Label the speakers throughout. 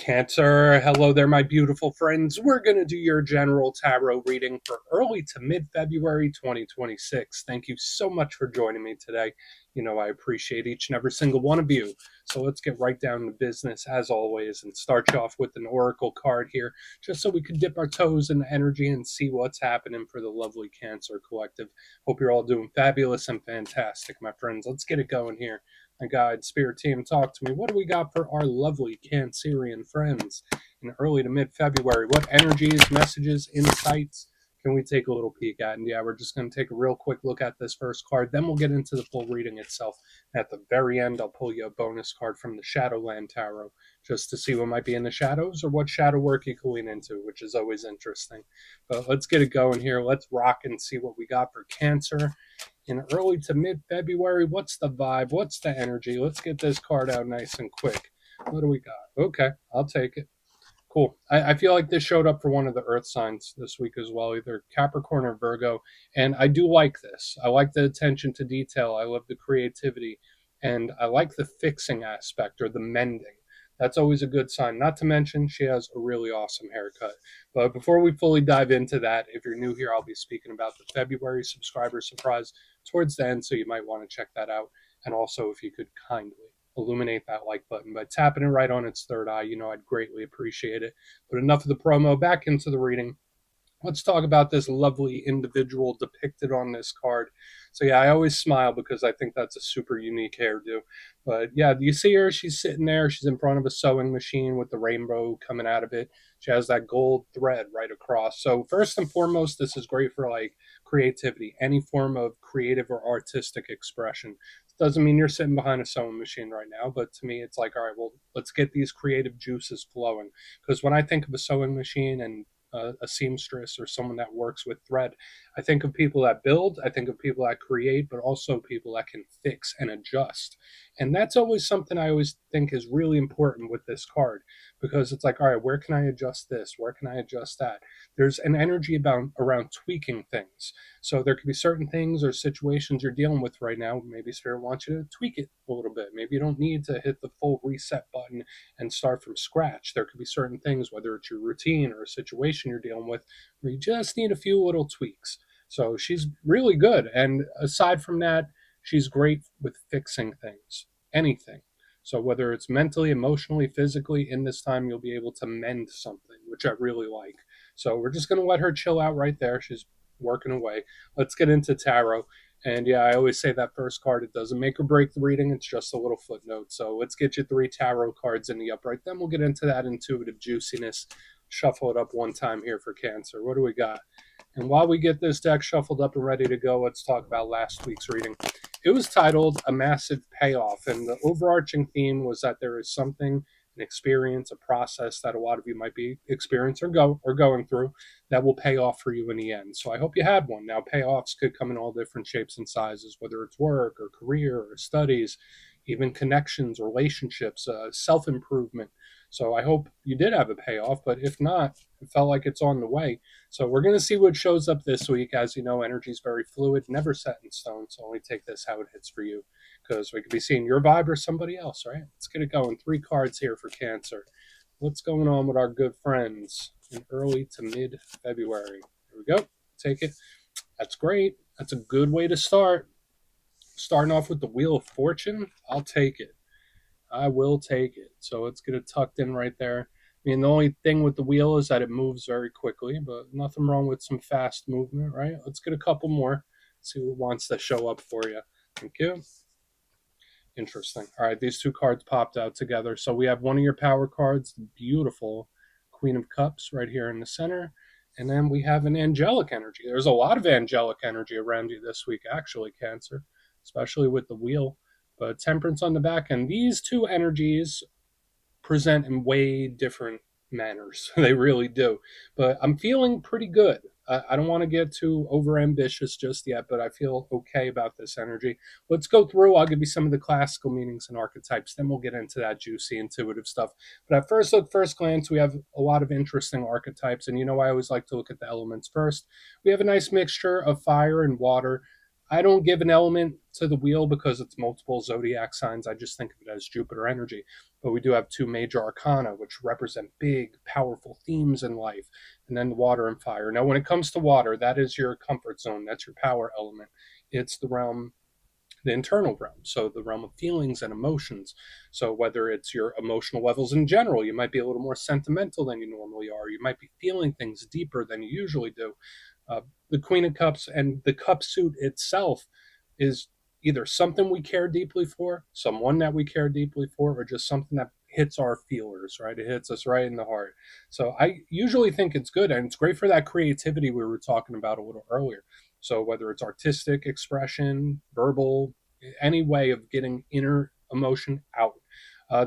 Speaker 1: Cancer, hello there, my beautiful friends. We're going to do your general tarot reading for early to mid February 2026. Thank you so much for joining me today. You know, I appreciate each and every single one of you. So let's get right down to business as always and start you off with an oracle card here, just so we can dip our toes in the energy and see what's happening for the lovely Cancer Collective. Hope you're all doing fabulous and fantastic, my friends. Let's get it going here. My guide, spirit team, talk to me. What do we got for our lovely Cancerian friends in early to mid February? What energies, messages, insights can we take a little peek at? And yeah, we're just going to take a real quick look at this first card. Then we'll get into the full reading itself. At the very end, I'll pull you a bonus card from the Shadowland Tarot just to see what might be in the shadows or what shadow work you can lean into, which is always interesting. But let's get it going here. Let's rock and see what we got for Cancer in early to mid February. What's the vibe? What's the energy? Let's get this card out nice and quick. What do we got? Okay, I'll take it. Cool. I feel like this showed up for one of the earth signs this week as well, either Capricorn or Virgo. And I do like this. I like the attention to detail. I love the creativity. And I like the fixing aspect or the mending. That's always a good sign. Not to mention, she has a really awesome haircut. But before we fully dive into that, if you're new here, I'll be speaking about the February subscriber surprise towards the end, so you might want to check that out. And also, if you could kindly illuminate that like button by tapping it right on its third eye, you know, I'd greatly appreciate it. But enough of the promo, back into the reading. Let's talk about this lovely individual depicted on this card. So yeah, I always smile because I think that's a super unique hairdo. But yeah, do you see her? She's sitting there. She's in front of a sewing machine with the rainbow coming out of it. She has that gold thread right across. So first and foremost, this is great for like creativity, any form of creative or artistic expression. Doesn't mean you're sitting behind a sewing machine right now, but to me, it's like, all right, well, let's get these creative juices flowing. Because when I think of a sewing machine and a seamstress or someone that works with thread, I think of people that build, I think of people that create, but also people that can fix and adjust. And that's always something I always think is really important with this card, because it's like, all right, where can I adjust this? Where can I adjust that? There's an energy about around tweaking things. So there could be certain things or situations you're dealing with right now. Maybe Spirit wants you to tweak it a little bit. Maybe you don't need to hit the full reset button and start from scratch. There could be certain things, whether it's your routine or a situation you're dealing with, where you just need a few little tweaks. So she's really good. And aside from that, she's great with fixing things, anything. So whether it's mentally, emotionally, physically, in this time, you'll be able to mend something, which I really like. So we're just going to let her chill out right there. She's working away. Let's get into tarot. And yeah, I always say that first card, it doesn't make or break the reading. It's just a little footnote. So let's get you 3 tarot cards in the upright. Then we'll get into that intuitive juiciness. Shuffle it up one time here for Cancer. What do we got? And while we get this deck shuffled up and ready to go, let's talk about last week's reading. It was titled A Massive Payoff. And the overarching theme was that there is something, an experience, a process that a lot of you might be experiencing or going through that will pay off for you in the end. So I hope you had one. Now, payoffs could come in all different shapes and sizes, whether it's work or career or studies, even connections, relationships, self-improvement. So I hope you did have a payoff, but if not, it felt like it's on the way. So we're going to see what shows up this week. As you know, energy is very fluid, never set in stone. So only take this how it hits for you, because we could be seeing your vibe or somebody else, right? Let's get it going. 3 cards here for Cancer. What's going on with our good friends in early to mid February? Here we go. Take it. That's great. That's a good way to start. Starting off with the Wheel of Fortune, I'll take it. I will take it. So let's get it tucked in right there. I mean, the only thing with the wheel is that it moves very quickly, but nothing wrong with some fast movement, right? Let's get a couple more. See what wants to show up for you. Thank you. Interesting. All right, these 2 cards popped out together. So we have one of your power cards, the beautiful Queen of Cups right here in the center. And then we have an angelic energy. There's a lot of angelic energy around you this week, actually, Cancer, especially with the wheel. But Temperance on the back end. These 2 energies present in way different manners. They really do. But I'm feeling pretty good. I don't want to get too over ambitious just yet, but I feel okay about this energy. Let's go through. I'll give you some of the classical meanings and archetypes. Then we'll get into that juicy, intuitive stuff. But at first glance, we have a lot of interesting archetypes. And you know, I always like to look at the elements first. We have a nice mixture of fire and water. I don't give an element to the wheel because it's multiple zodiac signs. I just think of it as Jupiter energy. But we do have two major arcana, which represent big, powerful themes in life, and then water and fire. Now, when it comes to water, that is your comfort zone, that's your power element. It's the realm, the internal realm, so the realm of feelings and emotions. So whether it's your emotional levels in general, you might be a little more sentimental than you normally are, you might be feeling things deeper than you usually do. uh, the Queen of Cups and the cup suit itself is either something we care deeply for, someone that we care deeply for, or just something that hits our feelers, right? It hits us right in the heart. So I usually think it's good, and it's great for that creativity we were talking about a little earlier. So whether it's artistic expression, verbal, any way of getting inner emotion out.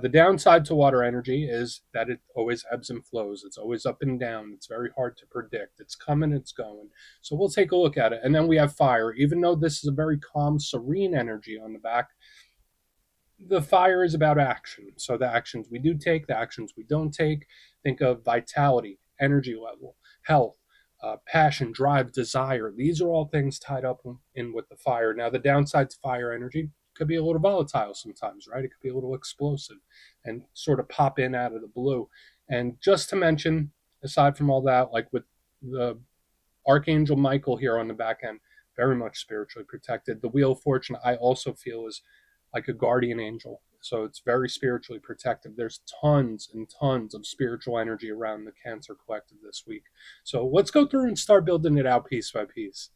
Speaker 1: The downside to water energy is that it always ebbs and flows. It's always up and down. It's very hard to predict. It's coming, it's going. So we'll take a look at it. And then we have fire. Even though this is a very calm, serene energy on the back, the fire is about action. So the actions we do take, the actions we don't take. Think of vitality, energy level, health, passion, drive, desire. These are all things tied up in with the fire. Now, the downside to fire energy could be a little volatile sometimes, right? It could be a little explosive and sort of pop in out of the blue. And just to mention, aside from all that, like with the Archangel Michael here on the back end, very much spiritually protected. The Wheel of Fortune, I also feel, is like a guardian angel. So it's very spiritually protective. There's tons and tons of spiritual energy around the Cancer Collective this week. So let's go through and start building it out piece by piece.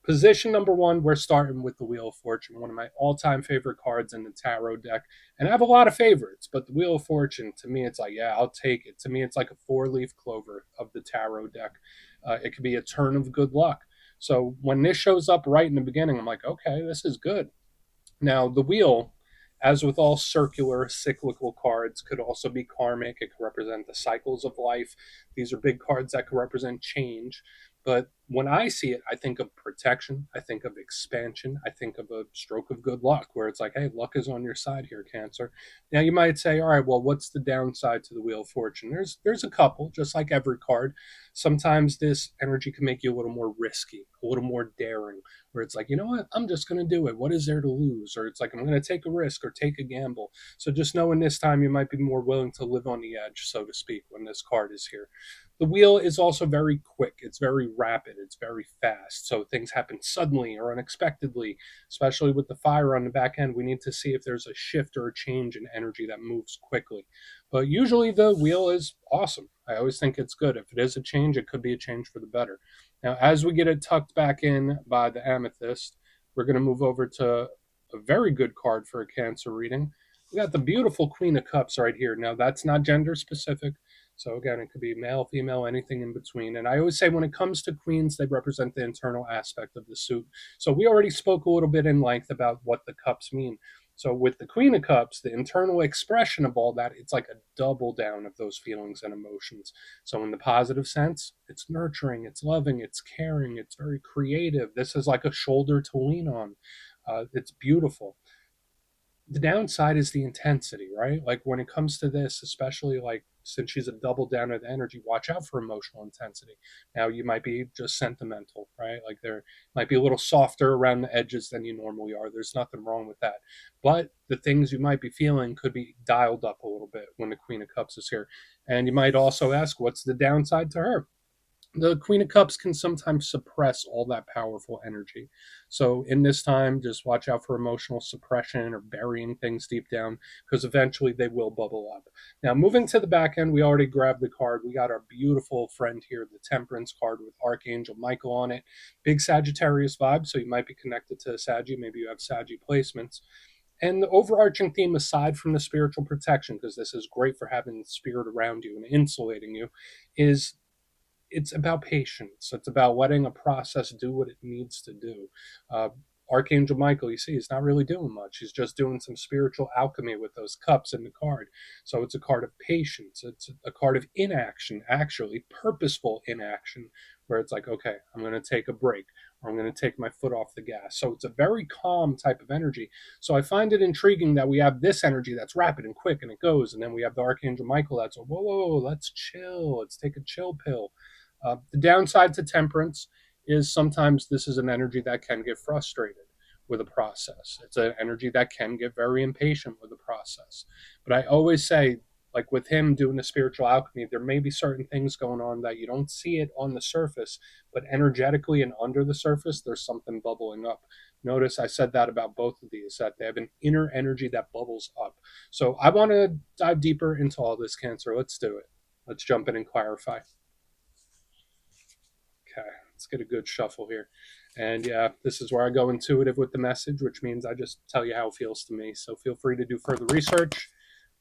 Speaker 1: Position number one, we're starting with the Wheel of Fortune, one of my all-time favorite cards in the tarot deck. And I have a lot of favorites, but the Wheel of Fortune, to me, it's like, yeah, I'll take it. To me, it's like a four-leaf clover of the tarot deck. It could be a turn of good luck. So when this shows up right in the beginning, I'm like, okay, this is good. Now, the wheel, as with all circular cyclical cards, could also be karmic. It could represent the cycles of life. These are big cards that could represent change. But when I see it, I think of protection. I think of expansion. I think of a stroke of good luck, where it's like, hey, luck is on your side here, Cancer. Now you might say, all right, well, what's the downside to the Wheel of Fortune? There's a couple, just like every card. Sometimes this energy can make you a little more risky, a little more daring, where it's like, you know what, I'm just going to do it. What is there to lose? Or it's like, I'm going to take a risk or take a gamble. So just knowing this time you might be more willing to live on the edge, so to speak, when this card is here. The wheel is also very quick. It's very rapid. It's very fast. So things happen suddenly or unexpectedly, especially with the fire on the back end. We need to see if there's a shift or a change in energy that moves quickly. But usually the wheel is awesome. I always think it's good. If it is a change, it could be a change for the better. Now, as we get it tucked back in by the amethyst, we're going to move over to a very good card for a Cancer reading. We got the beautiful Queen of Cups right here. Now, that's not gender specific. So again, it could be male, female, anything in between. And I always say when it comes to queens, they represent the internal aspect of the suit. So we already spoke a little bit in length about what the cups mean. So with the Queen of Cups, the internal expression of all that, it's like a double down of those feelings and emotions. So in the positive sense, it's nurturing, it's loving, it's caring, it's very creative. This is like a shoulder to lean on. It's beautiful. The downside is the intensity, right? Like when it comes to this, especially like since she's a double down of the energy, watch out for emotional intensity. Now you might be just sentimental, right? Like there might be a little softer around the edges than you normally are. There's nothing wrong with that. But the things you might be feeling could be dialed up a little bit when the Queen of Cups is here. And you might also ask, what's the downside to her? The Queen of Cups can sometimes suppress all that powerful energy. So in this time, just watch out for emotional suppression or burying things deep down, because eventually they will bubble up. Now, moving to the back end, we already grabbed the card. We got our beautiful friend here, the Temperance card with Archangel Michael on it. Big Sagittarius vibe, so you might be connected to Saggy. Maybe you have Saggy placements. And the overarching theme, aside from the spiritual protection, because this is great for having the spirit around you and insulating you, is it's about patience. It's about letting a process do what it needs to do. Uh, Archangel Michael, you see, he's not really doing much. He's just doing some spiritual alchemy with those cups in the card. So it's a card of patience. It's a card of inaction, actually, purposeful inaction, where it's like, okay, I'm going to take a break or I'm going to take my foot off the gas. So it's a very calm type of energy. So I find it intriguing that we have this energy that's rapid and quick and it goes. And then we have the Archangel Michael that's, whoa, whoa, whoa, let's chill. Let's take a chill pill. The downside to Temperance is sometimes this is an energy that can get frustrated with a process. It's an energy that can get very impatient with the process. But I always say, like with him doing the spiritual alchemy, there may be certain things going on that you don't see it on the surface, but energetically and under the surface, there's something bubbling up. Notice I said that about both of these, that they have an inner energy that bubbles up. So I want to dive deeper into all this, Cancer. Let's do it. Let's jump in and clarify. Okay, let's get a good shuffle here. And yeah, this is where I go intuitive with the message, which means I just tell you how it feels to me. So feel free to do further research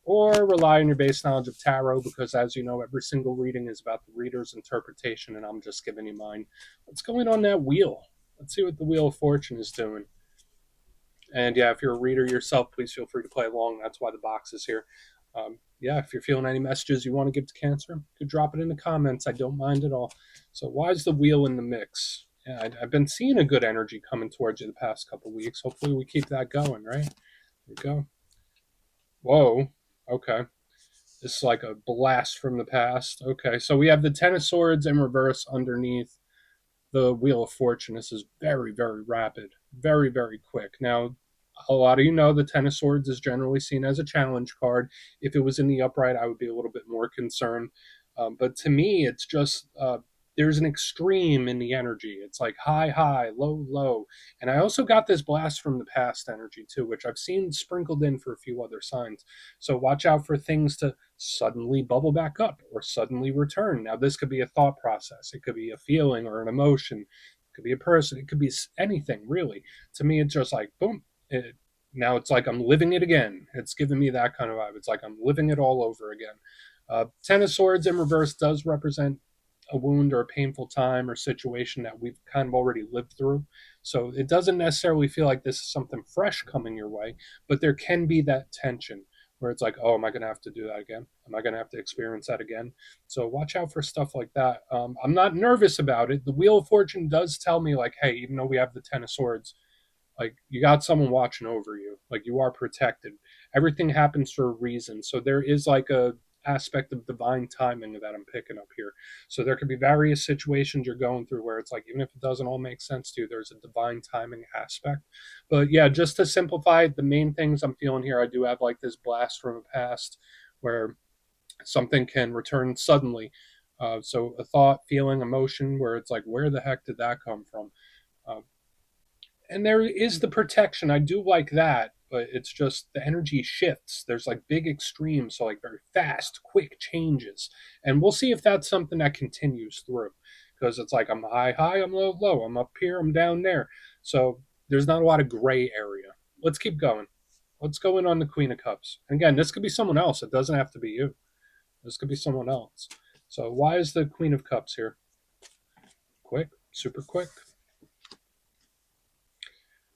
Speaker 1: or rely on your base knowledge of tarot, because as you know, every single reading is about the reader's interpretation, and I'm just giving you mine. What's going on that wheel? Let's see what the Wheel of Fortune is doing. And yeah, if you're a reader yourself, please feel free to play along. That's why the box is here. Yeah, if you're feeling any messages you want to give to Cancer, you could drop it in the comments. I don't mind at all. So why is the wheel in the mix? Yeah, I've been seeing a good energy coming towards you the past couple of weeks. Hopefully we keep that going, right? There we go. Whoa. Okay. This is like a blast from the past. Okay, so we have the Ten of Swords in reverse underneath the Wheel of Fortune. This is very, very rapid, very, very quick. Now, a lot of you know the Ten of Swords is generally seen as a challenge card. If it was in the upright, I would be a little bit more concerned. But to me, it's just there's an extreme in the energy. It's like high, high, low, low. And I also got this blast from the past energy too, which I've seen sprinkled in for a few other signs. So watch out for things to suddenly bubble back up or suddenly return. Now, this could be a thought process, it could be a feeling or an emotion, it could be a person, it could be anything really. To me, it's just like, boom. Now it's like I'm living it again. It's giving me that kind of vibe. It's like I'm living it all over again. Ten of Swords in reverse does represent a wound or a painful time or situation that we've kind of already lived through. So it doesn't necessarily feel like this is something fresh coming your way, but there can be that tension where it's like, oh, am I going to have to do that again? Am I going to have to experience that again? So watch out for stuff like that. I'm not nervous about it. The Wheel of Fortune does tell me, like, hey, even though we have the Ten of Swords, like you got someone watching over you, like you are protected. Everything happens for a reason. So there is like a aspect of divine timing that I'm picking up here. So there could be various situations you're going through where it's like, even if it doesn't all make sense to you, there's a divine timing aspect. But yeah, just to simplify the main things I'm feeling here, I do have like this blast from the past where something can return suddenly. So a thought, feeling, emotion, where it's like, where the heck did that come from? Uh, and there is the protection. I do like that, but it's just the energy shifts. There's like big extremes, so like very fast, quick changes. And we'll see if that's something that continues through. Because it's like I'm high, high, I'm low, low, I'm up here, I'm down there. So there's not a lot of gray area. Let's keep going. Let's go in on the Queen of Cups. And again, this could be someone else. It doesn't have to be you. This could be someone else. So why is the Queen of Cups here? Quick, super quick.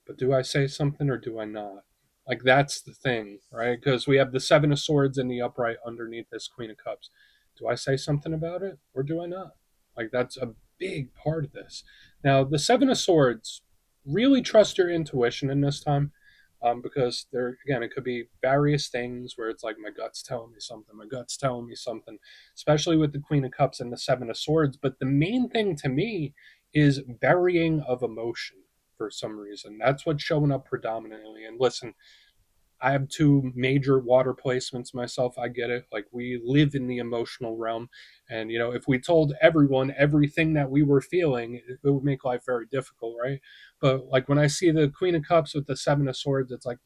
Speaker 1: But do I say something or do I not? Like that's the thing, right? Because we have the Seven of Swords in the upright underneath this Queen of Cups. Do I say something about it or do I not? Like that's a big part of this. Now, the Seven of Swords, really trust your intuition in this time. Because there again, it could be various things where it's like my gut's telling me something, my gut's telling me something, especially with the Queen of Cups and the Seven of Swords. But the main thing to me is burying of emotion for some reason. That's what's showing up predominantly. And listen, I have two major water placements myself. I get it. Like we live in the emotional realm. And, you know, if we told everyone everything that we were feeling, it would make life very difficult, right? But like when I see the Queen of Cups with the Seven of Swords, it's like,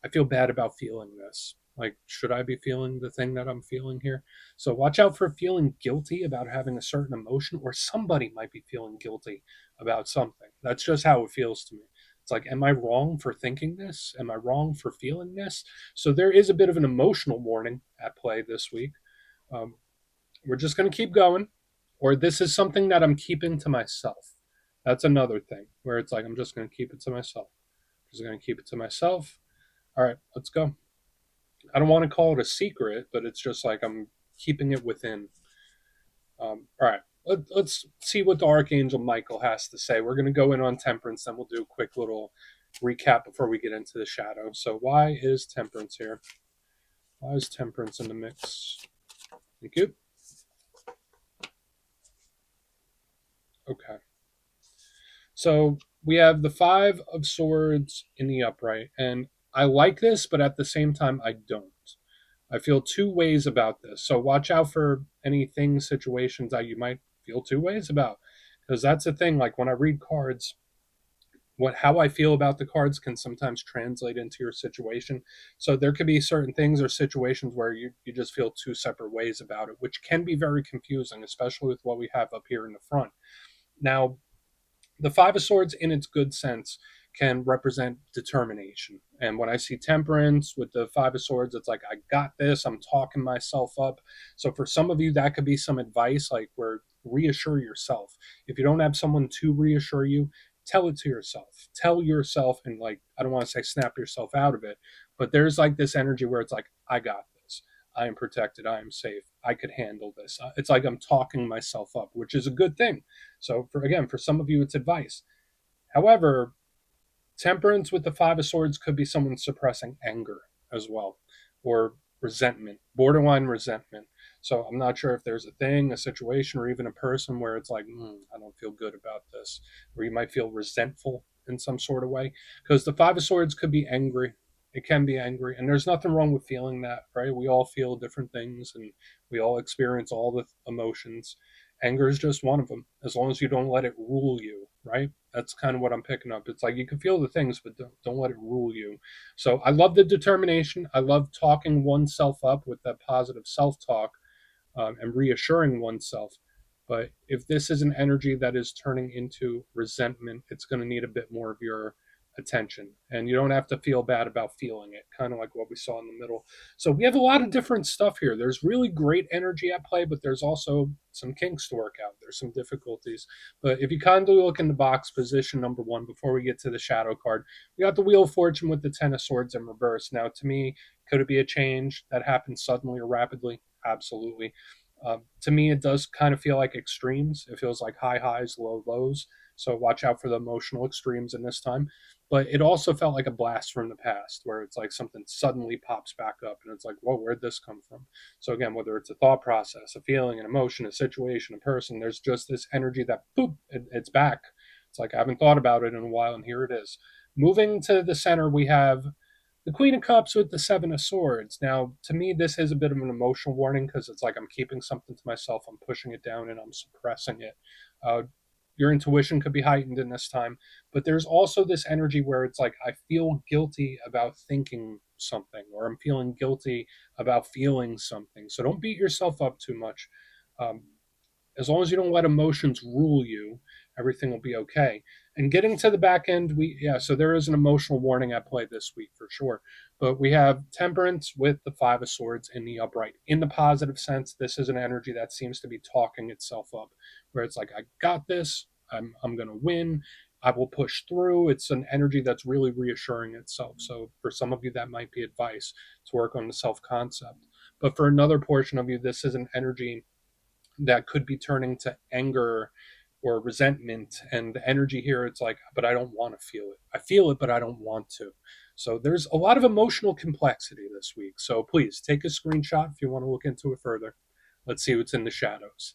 Speaker 1: I feel bad about feeling this. Like, should I be feeling the thing that I'm feeling here? So watch out for feeling guilty about having a certain emotion, or somebody might be feeling guilty about something. That's just how it feels to me. It's like, am I wrong for thinking this? Am I wrong for feeling this? So there is a bit of an emotional warning at play this week. Um, we're just going to keep going, or this is something that I'm keeping to myself. That's another thing where it's like, I'm just going to keep it to myself. Just going to keep it to myself. All right, let's go. I don't want to call it a secret, but it's just like I'm keeping it within. All right, let's see what the Archangel Michael has to say. We're going to go in on Temperance, then we'll do a quick little recap before we get into the shadow. So, why is Temperance here? Why is Temperance in the mix? Thank you. Okay. So we have the Five of Swords in the upright, and I like this, but at the same time, I don't. I feel two ways about this. So watch out for any things, situations that you might feel two ways about. Because that's the thing, like when I read cards, how I feel about the cards can sometimes translate into your situation. So there could be certain things or situations where you just feel two separate ways about it, which can be very confusing, especially with what we have up here in the front. Now, the Five of Swords, in its good sense, can represent determination. And when I see Temperance with the Five of Swords, it's like, I got this, I'm talking myself up. So for some of you, that could be some advice, like where reassure yourself. If you don't have someone to reassure you, tell it to yourself. Tell yourself, and like, I don't want to say snap yourself out of it, but there's like this energy where it's like, I got this. I am protected. I am safe. I could handle this. It's like I'm talking myself up, which is a good thing. So for some of you, it's advice. However, Temperance with the Five of Swords could be someone suppressing anger as well, or resentment, borderline resentment. So I'm not sure if there's a thing, a situation, or even a person where it's like, I don't feel good about this, or you might feel resentful in some sort of way. Because the Five of Swords could be angry. It can be angry, and there's nothing wrong with feeling that, right? We all feel different things, and we all experience all the emotions. Anger is just one of them, as long as you don't let it rule you, right? That's kind of what I'm picking up. It's like you can feel the things, but don't let it rule you. So I love the determination. I love talking oneself up with that positive self talk, and reassuring oneself. But if this is an energy that is turning into resentment, it's going to need a bit more of your attention. And you don't have to feel bad about feeling it, kind of like what we saw in the middle. So we have a lot of different stuff here. There's really great energy at play, but there's also some kinks to work out. There's some difficulties. But if you kindly look in the box, position number one, before we get to the shadow card, we got the Wheel of Fortune with the Ten of Swords in reverse. Now, to me, could it be a change that happens suddenly or rapidly? Absolutely. To me, it does kind of feel like extremes. It feels like high highs, low lows. So watch out for the emotional extremes in this time. But it also felt like a blast from the past, where it's like something suddenly pops back up, and it's like, whoa, where'd this come from? So again, whether it's a thought process, a feeling, an emotion, a situation, a person, there's just this energy that boop, it's back. It's like I haven't thought about it in a while, and here it is. Moving to the center, we have the Queen of Cups with the Seven of Swords. Now, to me, this is a bit of an emotional warning because it's like I'm keeping something to myself, I'm pushing it down, and I'm suppressing it. Uh, your intuition could be heightened in this time, but there's also this energy where it's like I feel guilty about thinking something, or I'm feeling guilty about feeling something. So don't beat yourself up too much. Um, as long as you don't let emotions rule you, everything will be okay. And getting to the back end, so there is an emotional warning at play this week for sure. But we have Temperance with the Five of Swords in the upright. In the positive sense, this is an energy that seems to be talking itself up, where it's like, I got this, I'm going to win, I will push through. It's an energy that's really reassuring itself. So for some of you, that might be advice to work on the self concept. But for another portion of you, this is an energy that could be turning to anger or resentment. And the energy here, it's like, but I don't want to feel it. I feel it, but I don't want to. So there's a lot of emotional complexity this week. So please take a screenshot if you want to look into it further. Let's see what's in the shadows.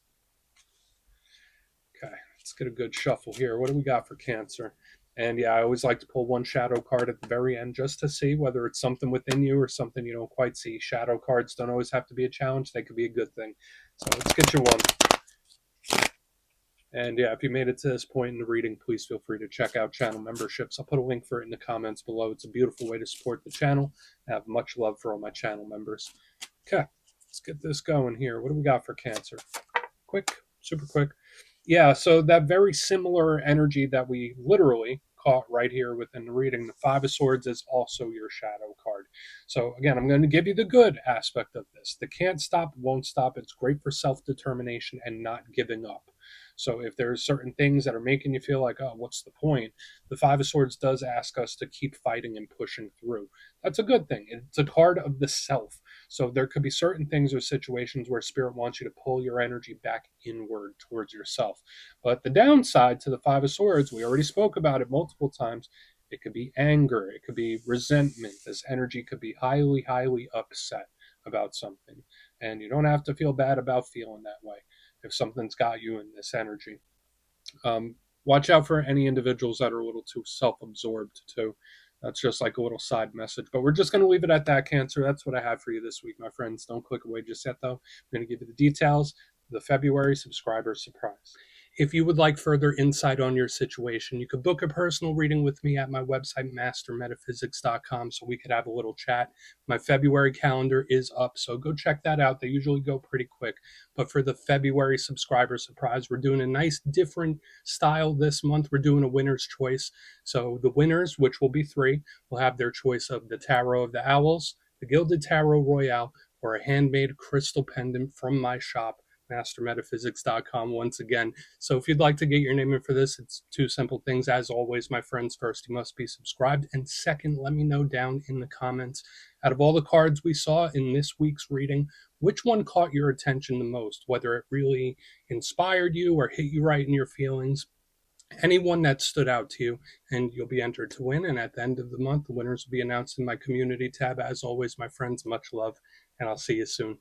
Speaker 1: Okay, let's get a good shuffle here. What do we got for Cancer? And yeah, I always like to pull one shadow card at the very end just to see whether it's something within you or something you don't quite see. Shadow cards don't always have to be a challenge, they could be a good thing. So let's get you one. And yeah, if you made it to this point in the reading, please feel free to check out channel memberships. I'll put a link for it in the comments below. It's a beautiful way to support the channel. I have much love for all my channel members. Okay, let's get this going here. What do we got for Cancer? Quick, super quick. Yeah, so that very similar energy that we literally caught right here within the reading, the Five of Swords is also your shadow card. So again, I'm going to give you the good aspect of this. The can't stop, won't stop. It's great for self-determination and not giving up. So if there's certain things that are making you feel like, oh, what's the point? The Five of Swords does ask us to keep fighting and pushing through. That's a good thing. It's a card of the self. So there could be certain things or situations where Spirit wants you to pull your energy back inward towards yourself. But the downside to the Five of Swords, we already spoke about it multiple times. It could be anger, it could be resentment. This energy could be highly, highly upset about something. And you don't have to feel bad about feeling that way if something's got you in this energy. Watch out for any individuals that are a little too self-absorbed too. That's just like a little side message. But we're just going to leave it at that, Cancer. That's what I have for you this week, my friends. Don't click away just yet, though. I'm going to give you the details of the February subscriber surprise. If you would like further insight on your situation, you could book a personal reading with me at my website, mastermetaphysics.com, so we could have a little chat. My February calendar is up, so go check that out. They usually go pretty quick. But for the February subscriber surprise, we're doing a nice different style this month. We're doing a winner's choice. So the winners, which will be three, will have their choice of the Tarot of the Owls, the Gilded Tarot Royale, or a handmade crystal pendant from my shop, mastermetaphysics.com, once again. So if you'd like to get your name in for this, it's two simple things. As always, my friends, first, you must be subscribed. And second, let me know down in the comments, out of all the cards we saw in this week's reading, which one caught your attention the most, whether it really inspired you or hit you right in your feelings. Anyone that stood out to you, and you'll be entered to win. And at the end of the month, the winners will be announced in my community tab. As always, my friends, much love, and I'll see you soon.